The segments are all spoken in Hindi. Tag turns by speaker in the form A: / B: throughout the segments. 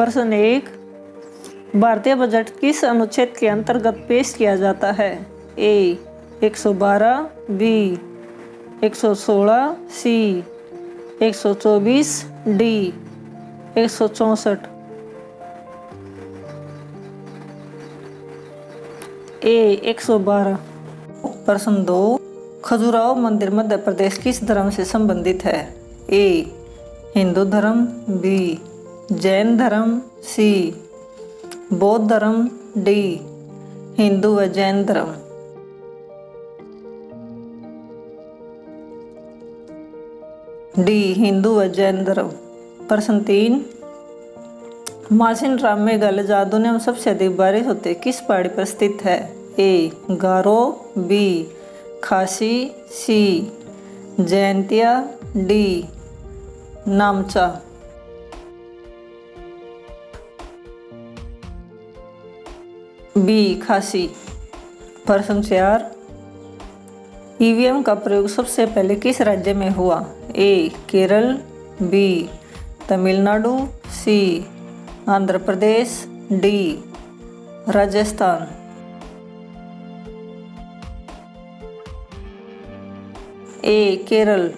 A: प्रश्न 1, भारतीय बजट किस अनुच्छेद के अंतर्गत पेश किया जाता है? ए 112, बी 116, सी 124, डी 164। ए 112। प्रश्न 2, खजुराहो मंदिर मध्य प्रदेश किस धर्म से संबंधित है? ए हिंदू धर्म, बी जैन धर्म, सी बौद्ध धर्म, डी हिंदू व जैन धर्म। डी हिंदू व जैन धर्म। प्रश्न 3, मासिन राम मेघालय जहाँ दुनिया में सबसे अधिक बारिश होती है किस पहाड़ी पर स्थित है? ए गारो, बी खासी, सी जैंतिया, डी नामचा। बी खासी। प्रश्न 4, ईवीएम का प्रयोग सबसे पहले किस राज्य में हुआ? ए केरल, बी तमिलनाडु, सी आंध्र प्रदेश, डी राजस्थान। ए केरल।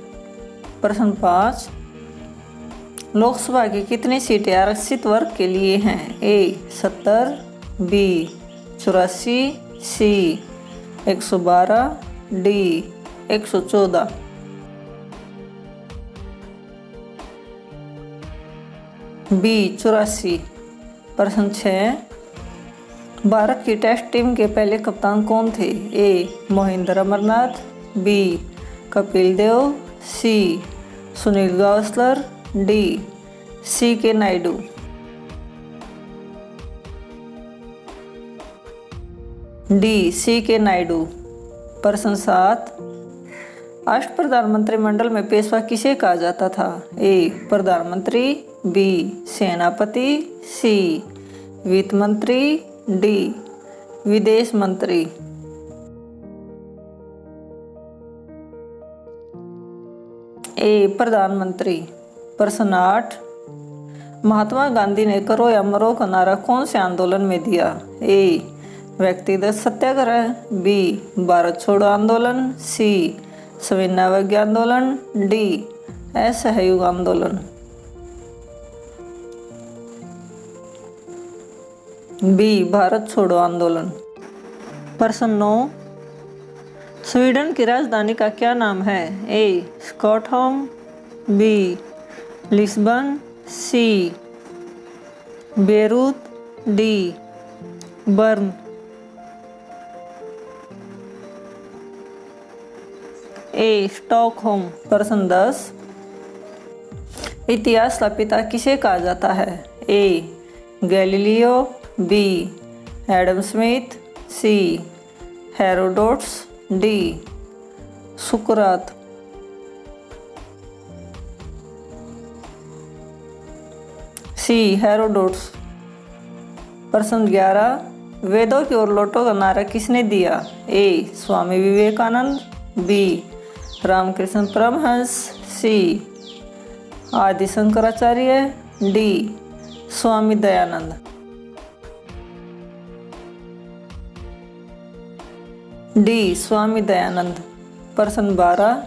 A: प्रश्न 5, लोकसभा की कितनी सीटें आरक्षित वर्ग के लिए हैं? ए 70, बी 84, सी 112, डी 114। बी 84। प्रश्न 6, भारत की टेस्ट टीम के पहले कप्तान कौन थे? ए मोहिंद्र अमरनाथ, बी कपिल देव, सी सुनील गावस्कर, डी सी के नायडू। डी सी के नायडू। प्रश्न 7, अष्टप्रधान मंत्रिमंडल में पेशवा किसे कहा जाता था? ए प्रधानमंत्री, बी सेनापति, सी वित्त मंत्री, डी विदेश मंत्री। ए प्रधानमंत्री। प्रश्न 8, महात्मा गांधी ने करो या मरो का नारा कौन से आंदोलन में दिया? ए व्यक्तिगत सत्याग्रह, बी भारत छोड़ो आंदोलन, सी सविनय अवज्ञा आंदोलन, डी असहयोग आंदोलन। बी भारत छोड़ो आंदोलन। प्रश्न 9, स्वीडन की राजधानी का क्या नाम है? A Stockholm, B Lisbon, C Beirut, D Bern. A Stockholm. प्रश्न 10, इतिहास का पिता किसे कहा जाता है? A Galileo, B Adam Smith, C Herodotus, D सुकरात। C Herodotus. प्रश्न 11, वेदों की ओर लौटो का नारा किसने दिया? ए स्वामी विवेकानंद, बी रामकृष्ण परमहंस, सी आदि शंकराचार्य, डी स्वामी दयानंद। डी स्वामी दयानंद। प्रश्न 12,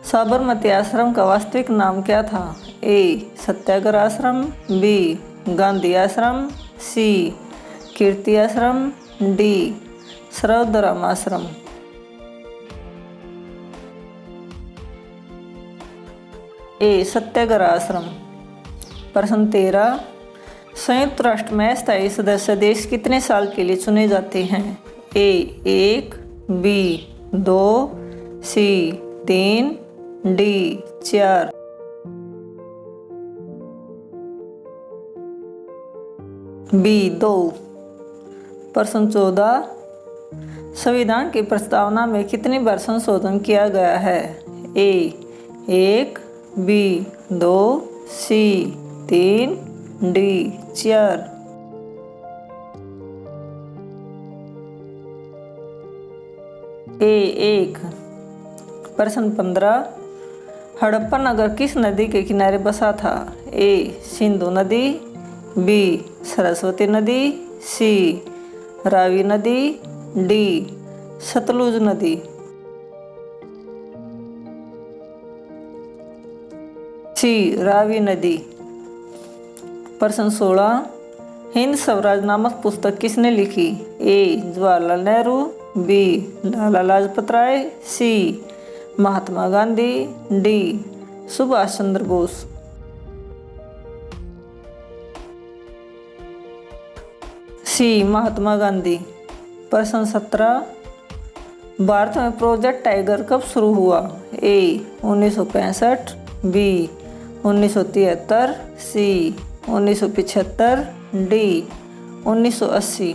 A: साबरमती आश्रम का वास्तविक नाम क्या था? ए सत्याग्रह आश्रम, बी गांधी आश्रम, सी कीर्ति आश्रम, डी सर्वधर्म आश्रम। ए सत्याग्रह आश्रम। प्रश्न 13, संयुक्त राष्ट्र में स्थायी सदस्य देश कितने साल के लिए चुने जाते हैं? ए 1, बी 2, सी 3, डी 4। बी 2। प्रश्न 14, संविधान की प्रस्तावना में कितनी बार संशोधन किया गया है? ए 1, बी 2, सी 3, डी 4। ए 1। प्रश्न 15, हड़प्पा नगर किस नदी के किनारे बसा था? ए सिंधु नदी, बी सरस्वती नदी, सी रावी नदी, डी सतलुज नदी। सी रावी नदी। प्रश्न 16, हिंद स्वराज नामक पुस्तक किसने लिखी? ए जवाहरलाल नेहरू, बी लाला लाजपत राय, सी महात्मा गांधी, डी सुभाष चंद्र बोस। सी महात्मा गांधी। प्रश्न 17, भारत में प्रोजेक्ट टाइगर कब शुरू हुआ? ए 1965, बी 1973, सी 1975, डी 1980।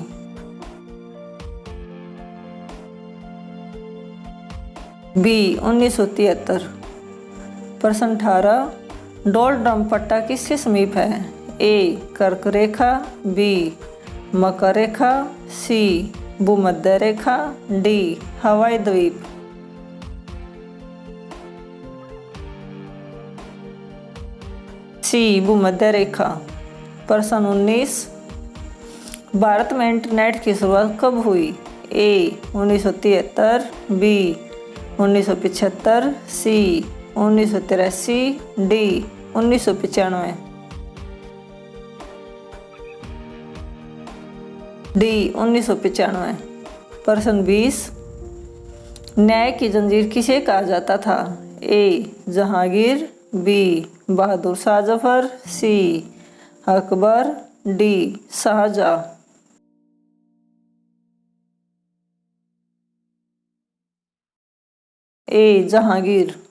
A: बी 1973। प्रश्न 18, डोल ड्रम पट्टा किसके समीप है? ए कर्क रेखा, बी मकर रेखा, सी भूमध्य रेखा, डी हवाई द्वीप। सी भूमध्य रेखा। प्रश्न 19, भारत में इंटरनेट की शुरुआत कब हुई? ए 1973, बी 1975, सी 1983, डी 1995। डी 1995। प्रश्न 20, न्याय की जंजीर किसे कहा जाता था? ए जहांगीर, बी बहादुर शाह जफर, सी अकबर, डी शाहजहां। ए जहांगीर।